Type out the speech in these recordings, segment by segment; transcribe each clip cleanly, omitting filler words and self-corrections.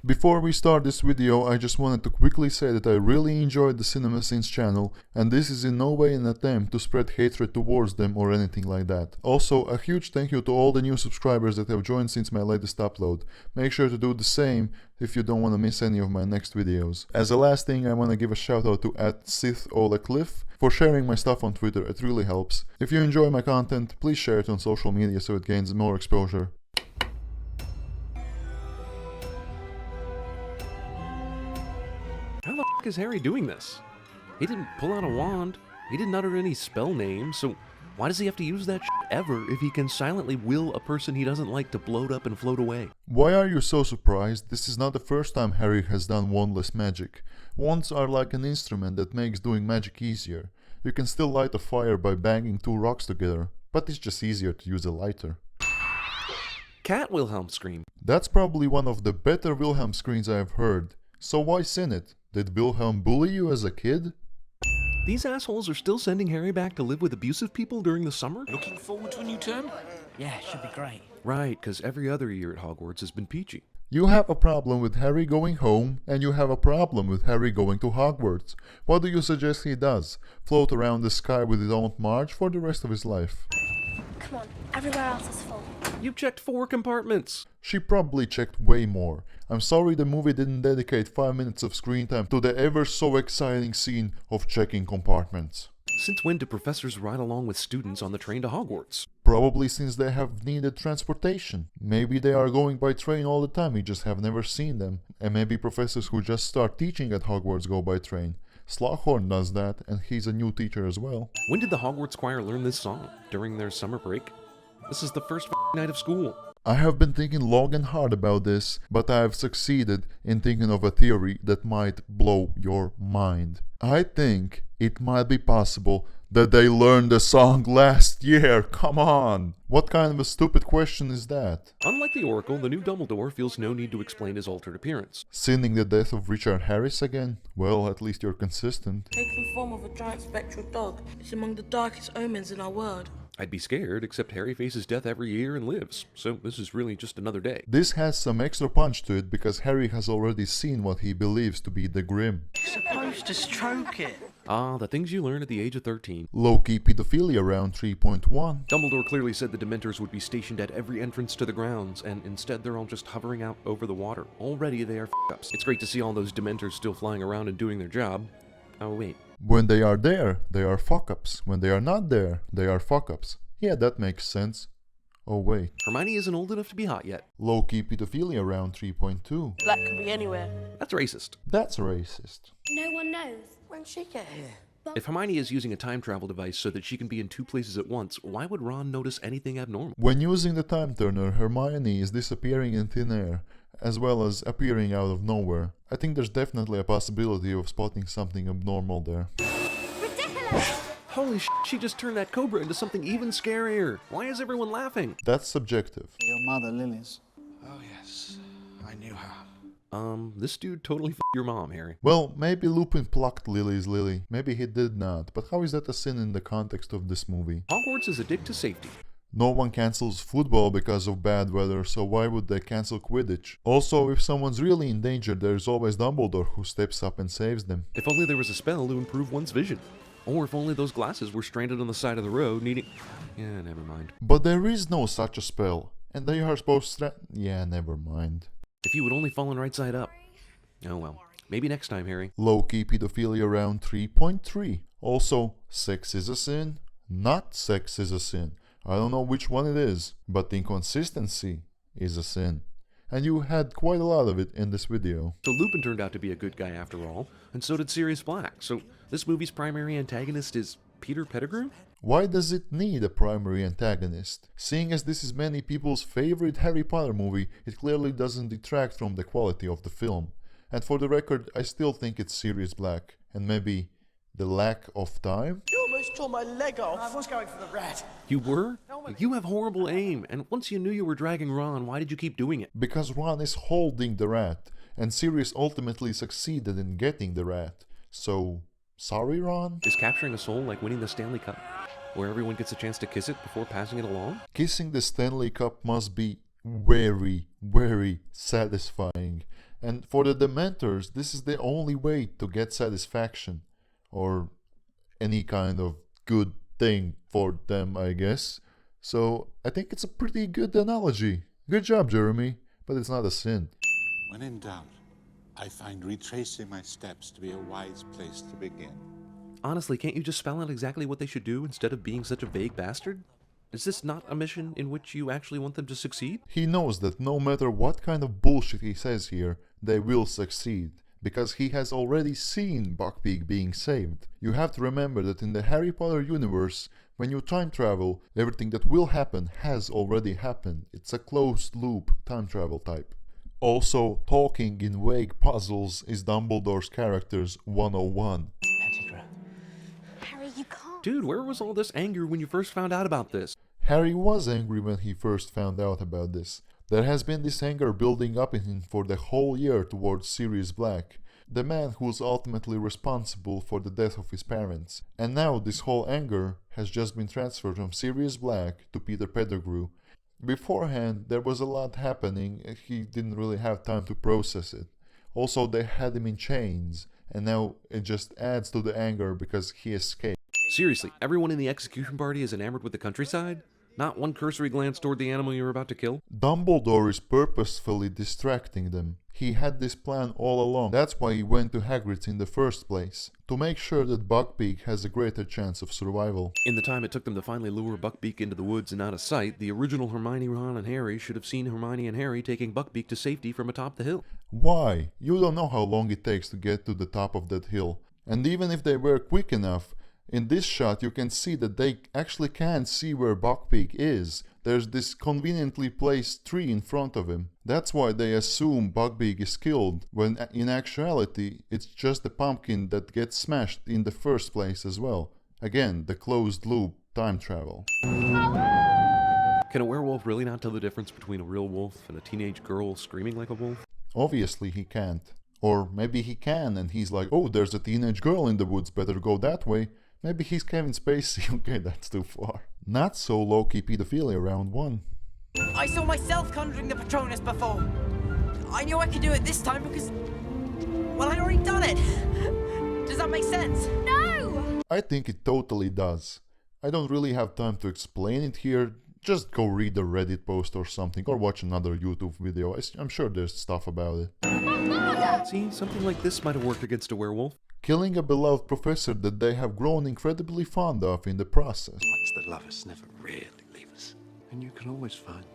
Before we start this video, I just wanted to quickly say that I really enjoyed the Cinemasins channel, and this is in no way an attempt to spread hatred towards them or anything like that. Also, a huge thank you to all the new subscribers that have joined since my latest upload. Make sure to do the same if you don't want to miss any of my next videos. As a last thing, I want to give a shout out to @SithOlacliff for sharing my stuff on Twitter. It really helps. If you enjoy my content, please share it on social media so it gains more exposure. How the f*** is Harry doing this? He didn't pull out a wand, he didn't utter any spell names, so why does he have to use that shit ever if he can silently will a person he doesn't like to bloat up and float away? Why are you so surprised? This is not the first time Harry has done wandless magic. Wands are like an instrument that makes doing magic easier. You can still light a fire by banging two rocks together, but it's just easier to use a lighter. Cat Wilhelm scream. That's probably one of the better Wilhelm screams I have heard. So why sin it? Did Wilhelm bully you as a kid? These assholes are still sending Harry back to live with abusive people during the summer? Looking forward to a new term? Yeah, should be great. Right, because every other year at Hogwarts has been peachy. You have a problem with Harry going home, and you have a problem with Harry going to Hogwarts. What do you suggest he does? Float around the sky with his Aunt Marge for the rest of his life? Come on, everywhere else is full. You've checked 4 compartments. She probably checked way more. I'm sorry the movie didn't dedicate 5 minutes of screen time to the ever so exciting scene of checking compartments. Since when do professors ride along with students on the train to Hogwarts? Probably since they have needed transportation. Maybe they are going by train all the time, we just have never seen them. And maybe professors who just start teaching at Hogwarts go by train. Slughorn does that, and he's a new teacher as well. When did the Hogwarts choir learn this song? During their summer break? This is the first night of school. I have been thinking long and hard about this, but I have succeeded in thinking of a theory that might blow your mind. I think it might be possible that they learned the song last year. Come on! What kind of a stupid question is that? Unlike the Oracle, the new Dumbledore feels no need to explain his altered appearance. Sinning the death of Richard Harris again? Well, at least you're consistent. Taking the form of a giant spectral dog is among the darkest omens in our world. I'd be scared, except Harry faces death every year and lives, so this is really just another day. This has some extra punch to it because Harry has already seen what he believes to be the Grim. You're supposed to stroke it. Ah, the things you learn at the age of 13. Low-key pedophilia round 3.1. Dumbledore clearly said the Dementors would be stationed at every entrance to the grounds, and instead they're all just hovering out over the water. Already they are f***ups. It's great to see all those Dementors still flying around and doing their job. Oh wait. When they are there, they are fuck-ups. When they are not there, they are fuck-ups. Yeah, that makes sense. Oh wait. Hermione isn't old enough to be hot yet. Low-key pedophilia round 3.2. Black can be anywhere. That's racist. That's racist. No one knows. When'd she get here? If Hermione is using a time travel device so that she can be in 2 places at once, why would Ron notice anything abnormal? When using the time turner, Hermione is disappearing in thin air, as well as appearing out of nowhere. I think there's definitely a possibility of spotting something abnormal there. Ridiculous! Holy sh! She just turned that cobra into something even scarier. Why is everyone laughing? That's subjective. Your mother, Lily's. Oh yes, I knew her. This dude totally f***ed your mom, Harry. Well, maybe Lupin plucked Lily's Lily. Maybe he did not. But how is that a sin in the context of this movie? Hogwarts is a dick to safety. No one cancels football because of bad weather, so why would they cancel Quidditch? Also, if someone's really in danger, there's always Dumbledore who steps up and saves them. If only there was a spell to improve one's vision. Or if only those glasses were stranded on the side of the road needing... Yeah, never mind. But there is no such a spell. And they are supposed to... Yeah, never mind. If you had only fallen right side up. Oh well. Maybe next time, Harry. Low-key pedophilia round 3.3. Also, sex is a sin. Not sex is a sin. I don't know which one it is, but inconsistency is a sin. And you had quite a lot of it in this video. So Lupin turned out to be a good guy after all, and so did Sirius Black. So this movie's primary antagonist is Peter Pettigrew? Why does it need a primary antagonist? Seeing as this is many people's favorite Harry Potter movie, it clearly doesn't detract from the quality of the film. And for the record, I still think it's Sirius Black, and maybe the lack of time? You almost tore my leg off. I was going for the rat. You were? You have horrible aim, and once you knew you were dragging Ron, why did you keep doing it? Because Ron is holding the rat, and Sirius ultimately succeeded in getting the rat. So, sorry Ron? Is capturing a soul like winning the Stanley Cup, where everyone gets a chance to kiss it before passing it along? Kissing the Stanley Cup must be very, very satisfying. And for the Dementors, this is the only way to get satisfaction. Or any kind of good thing for them, I guess. So I think it's a pretty good analogy. Good job, Jeremy. But it's not a sin. When in doubt, I find retracing my steps to be a wise place to begin. Honestly, can't you just spell out exactly what they should do instead of being such a vague bastard? Is this not a mission in which you actually want them to succeed? He knows that no matter what kind of bullshit he says here, they will succeed. Because he has already seen Buckbeak being saved. You have to remember that in the Harry Potter universe, when you time travel, everything that will happen has already happened. It's a closed loop time travel type. Also, talking in vague puzzles is Dumbledore's character's 101. Harry, you can't. Dude, where was all this anger when you first found out about this? Harry was angry when he first found out about this. There has been this anger building up in him for the whole year towards Sirius Black, the man who was ultimately responsible for the death of his parents. And now this whole anger has just been transferred from Sirius Black to Peter Pettigrew. Beforehand, there was a lot happening and he didn't really have time to process it. Also, they had him in chains, and now it just adds to the anger because he escaped. Seriously, everyone in the execution party is enamored with the countryside? Not one cursory glance toward the animal you were about to kill? Dumbledore is purposefully distracting them. He had this plan all along. That's why he went to Hagrid's in the first place. To make sure that Buckbeak has a greater chance of survival. In the time it took them to finally lure Buckbeak into the woods and out of sight, the original Hermione, Ron, and Harry should have seen Hermione and Harry taking Buckbeak to safety from atop the hill. Why? You don't know how long it takes to get to the top of that hill. And even if they were quick enough, in this shot you can see that they actually can't see where Buckbeak is. There's this conveniently placed tree in front of him. That's why they assume Buckbeak is killed, when in actuality it's just a pumpkin that gets smashed in the first place as well. Again, the closed loop time travel. Can a werewolf really not tell the difference between a real wolf and a teenage girl screaming like a wolf? Obviously he can't. Or maybe he can and he's like, oh, there's a teenage girl in the woods, better go that way. Maybe he's Kevin Spacey. Okay, that's too far. Not so low-key pedophilia round 1. I saw myself conjuring the Patronus before. I knew I could do it this time because, well, I'd already done it. Does that make sense? No! I think it totally does. I don't really have time to explain it here. Just go read a Reddit post or something, or watch another YouTube video. I'm sure there's stuff about it. See, something like this might have worked against a werewolf. Killing a beloved professor that they have grown incredibly fond of in the process. What's that lovers never really leave us, and you can always find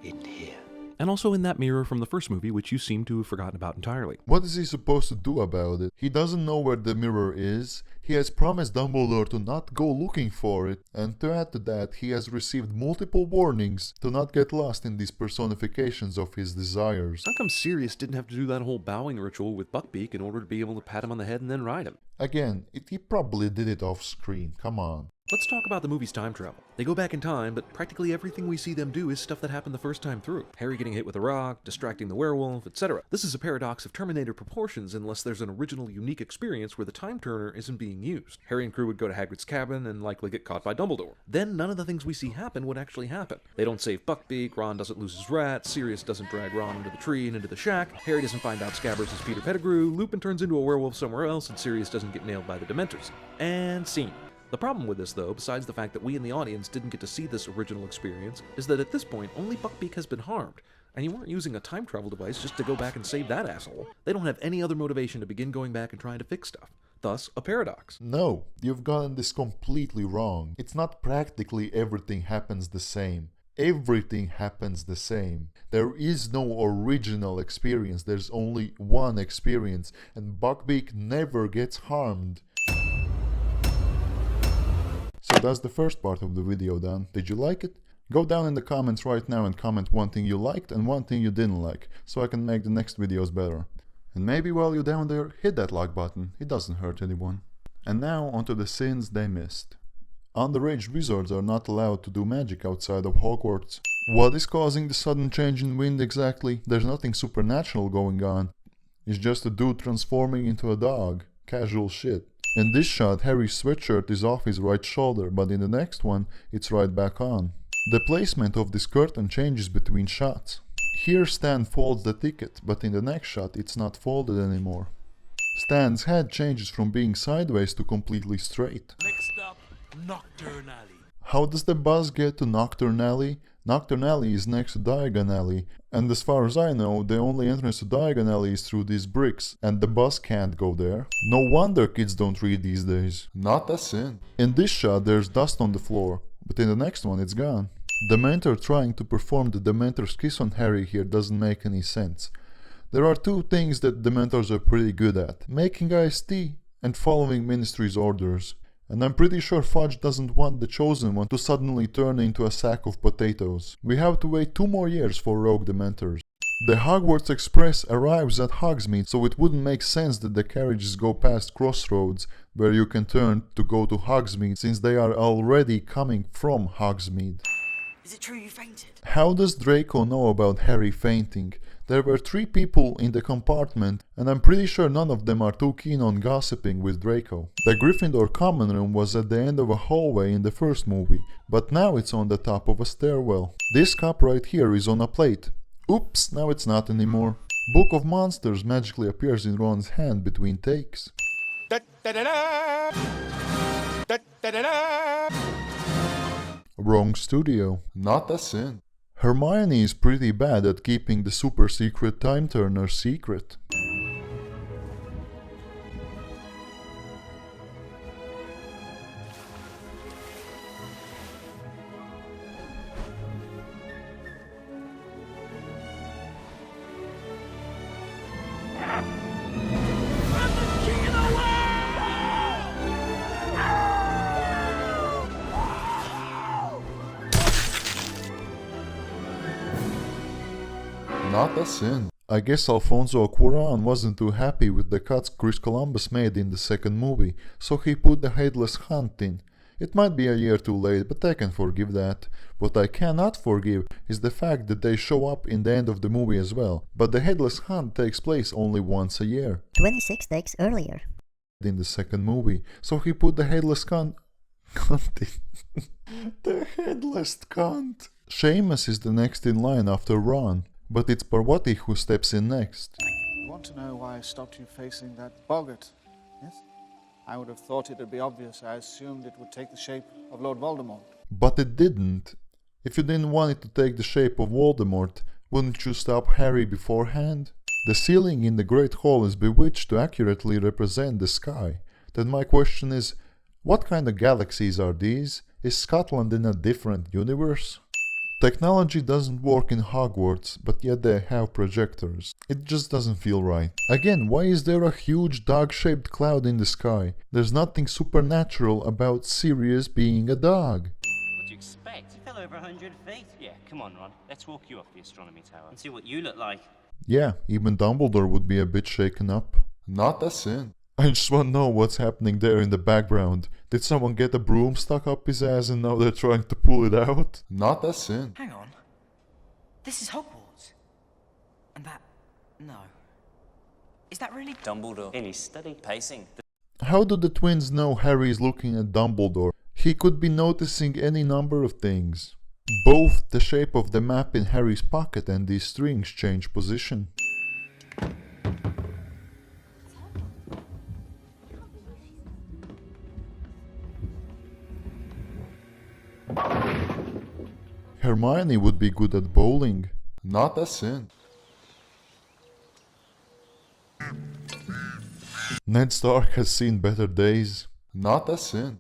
in here. And also in that mirror from the first movie, which you seem to have forgotten about entirely. What is he supposed to do about it? He doesn't know where the mirror is. He has promised Dumbledore to not go looking for it, and to add to that, he has received multiple warnings to not get lost in these personifications of his desires. How come Sirius didn't have to do that whole bowing ritual with Buckbeak in order to be able to pat him on the head and then ride him? Again, he probably did it off screen, come on. Let's talk about the movie's time travel. They go back in time, but practically everything we see them do is stuff that happened the first time through. Harry getting hit with a rock, distracting the werewolf, etc. This is a paradox of Terminator proportions unless there's an original unique experience where the time turner isn't being used. Harry and crew would go to Hagrid's cabin and likely get caught by Dumbledore. Then none of the things we see happen would actually happen. They don't save Buckbeak, Ron doesn't lose his rat, Sirius doesn't drag Ron into the tree and into the shack, Harry doesn't find out Scabbers is Peter Pettigrew, Lupin turns into a werewolf somewhere else, and Sirius doesn't get nailed by the Dementors. And scene. The problem with this, though, besides the fact that we in the audience didn't get to see this original experience, is that at this point, only Buckbeak has been harmed, and you weren't using a time travel device just to go back and save that asshole. They don't have any other motivation to begin going back and trying to fix stuff. Thus, a paradox. No, you've gotten this completely wrong. It's not practically everything happens the same. Everything happens the same. There is no original experience, there's only one experience, and Buckbeak never gets harmed. So that's the first part of the video done. Did you like it? Go down in the comments right now and comment one thing you liked and one thing you didn't like, so I can make the next videos better. And maybe while you're down there, hit that like button, it doesn't hurt anyone. And now onto the sins they missed. Underage wizards are not allowed to do magic outside of Hogwarts. What is causing the sudden change in wind exactly? There's nothing supernatural going on. It's just a dude transforming into a dog. Casual shit. In this shot, Harry's sweatshirt is off his right shoulder, but in the next one, it's right back on. The placement of this curtain changes between shots. Here Stan folds the ticket, but in the next shot it's not folded anymore. Stan's head changes from being sideways to completely straight. Next up, Nocturne Alley. How does the bus get to Nocturne Alley? Nocturne Alley is next to Diagon Alley, and as far as I know, the only entrance to Diagon Alley is through these bricks, and the bus can't go there. No wonder kids don't read these days. Not a sin. In this shot there's dust on the floor, but in the next one it's gone. Dementor trying to perform the Dementor's kiss on Harry here doesn't make any sense. There are two things that Dementors are pretty good at: making iced tea and following Ministry's orders. And I'm pretty sure Fudge doesn't want the Chosen One to suddenly turn into a sack of potatoes. We have to wait 2 more years for Rogue Dementors. The Hogwarts Express arrives at Hogsmeade, so it wouldn't make sense that the carriages go past Crossroads, where you can turn to go to Hogsmeade, since they are already coming from Hogsmeade. Is it true you fainted? How does Draco know about Harry fainting? There were 3 people in the compartment, and I'm pretty sure none of them are too keen on gossiping with Draco. The Gryffindor common room was at the end of a hallway in the first movie, but now it's on the top of a stairwell. This cup right here is on a plate. Oops, now it's not anymore. Book of Monsters magically appears in Ron's hand between takes. Wrong studio. Not a sin. Hermione is pretty bad at keeping the super secret time turner secret. Not a sin. I guess Alfonso Cuarón wasn't too happy with the cuts Chris Columbus made in the second movie, so he put the Headless Hunt in. It might be a year too late, but I can forgive that. What I cannot forgive is the fact that they show up in the end of the movie as well, but the Headless Hunt takes place only once a year. 26 takes earlier. In the second movie, so he put the Headless Cunt in. The Headless Cunt. Seamus is the next in line after Ron, but it's Parvati who steps in next. You want to know why I stopped you facing that boggart, yes? I would have thought it'd be obvious. I assumed it would take the shape of Lord Voldemort. But it didn't. If you didn't want it to take the shape of Voldemort, wouldn't you stop Harry beforehand? The ceiling in the Great Hall is bewitched to accurately represent the sky. Then my question is, what kind of galaxies are these? Is Scotland in a different universe? Technology doesn't work in Hogwarts, but yet they have projectors. It just doesn't feel right. Again, why is there a huge dog-shaped cloud in the sky? There's nothing supernatural about Sirius being a dog. What do you expect? He fell over 100 feet. Yeah, come on, Ron. Let's walk you off the astronomy tower and see what you look like. Yeah, even Dumbledore would be a bit shaken up. Not a sin. I just want to know what's happening there in the background. Did someone get a broom stuck up his ass and now they're trying to pull it out? Not a sin. Hang on. This is Hogwarts. And that... no. Is that really... Dumbledore. In his study, pacing. How do the twins know Harry is looking at Dumbledore? He could be noticing any number of things. Both the shape of the map in Harry's pocket and these strings change position. Hermione would be good at bowling. Not a sin. Ned Stark has seen better days. Not a sin.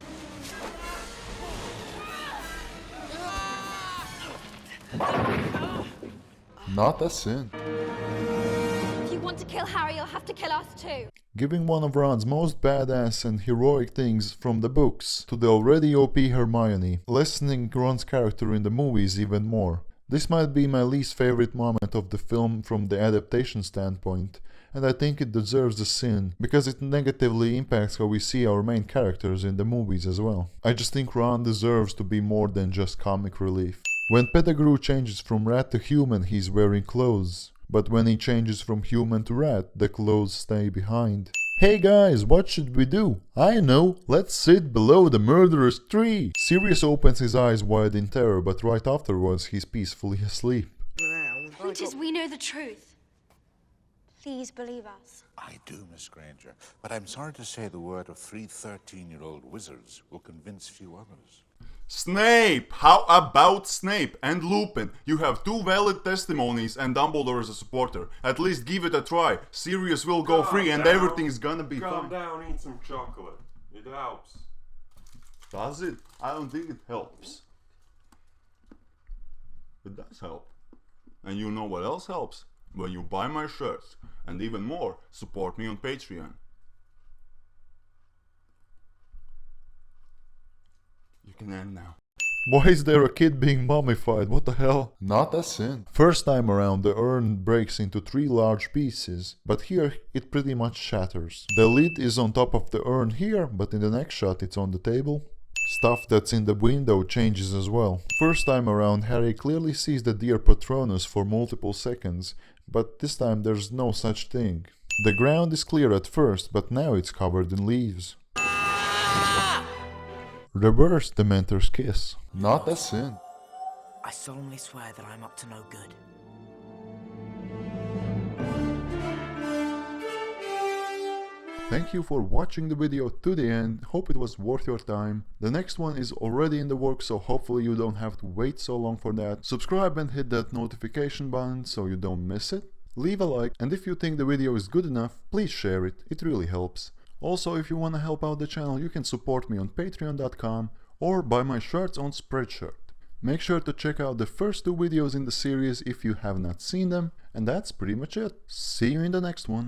Not a sin. If you want to kill Harry, you'll have to kill us too. Giving one of Ron's most badass and heroic things from the books to the already OP Hermione, lessening Ron's character in the movies even more. This might be my least favorite moment of the film from the adaptation standpoint, and I think it deserves a sin, because it negatively impacts how we see our main characters in the movies as well. I just think Ron deserves to be more than just comic relief. When Pettigrew changes from rat to human, he's wearing clothes. But when he changes from human to rat, the clothes stay behind. Hey guys, what should we do? I know, let's sit below the murderer's tree! Sirius opens his eyes wide in terror, but right afterwards he's peacefully asleep. Now, I point is, we know the truth. Please believe us. I do, Miss Granger, but I'm sorry to say the word of 3 13-year-old wizards will convince few others. Snape! How about Snape and Lupin? You have 2 valid testimonies and Dumbledore as a supporter. At least give it a try. Sirius will go free and everything is gonna be fine. Calm down, eat some chocolate. It helps. Does it? I don't think it helps. It does help. And you know what else helps? When you buy my shirts. And even more, support me on Patreon. You can end now. Why is there a kid being mummified? What the hell? Not a sin. First time around, the urn breaks into 3 large pieces, but here it pretty much shatters. The lid is on top of the urn here, but in the next shot it's on the table. Stuff that's in the window changes as well. First time around, Harry clearly sees the dear Patronus for multiple seconds, but this time there's no such thing. The ground is clear at first, but now it's covered in leaves. Reverse the Mentor's kiss. Not a sin. I solemnly swear that I'm up to no good. Thank you for watching the video to the end, hope it was worth your time. The next one is already in the works, so hopefully you don't have to wait so long for that. Subscribe and hit that notification button so you don't miss it. Leave a like, and if you think the video is good enough, please share it, it really helps. Also, if you wanna help out the channel, you can support me on patreon.com or buy my shirts on Spreadshirt. Make sure to check out the first 2 videos in the series if you have not seen them, and that's pretty much it. See you in the next one.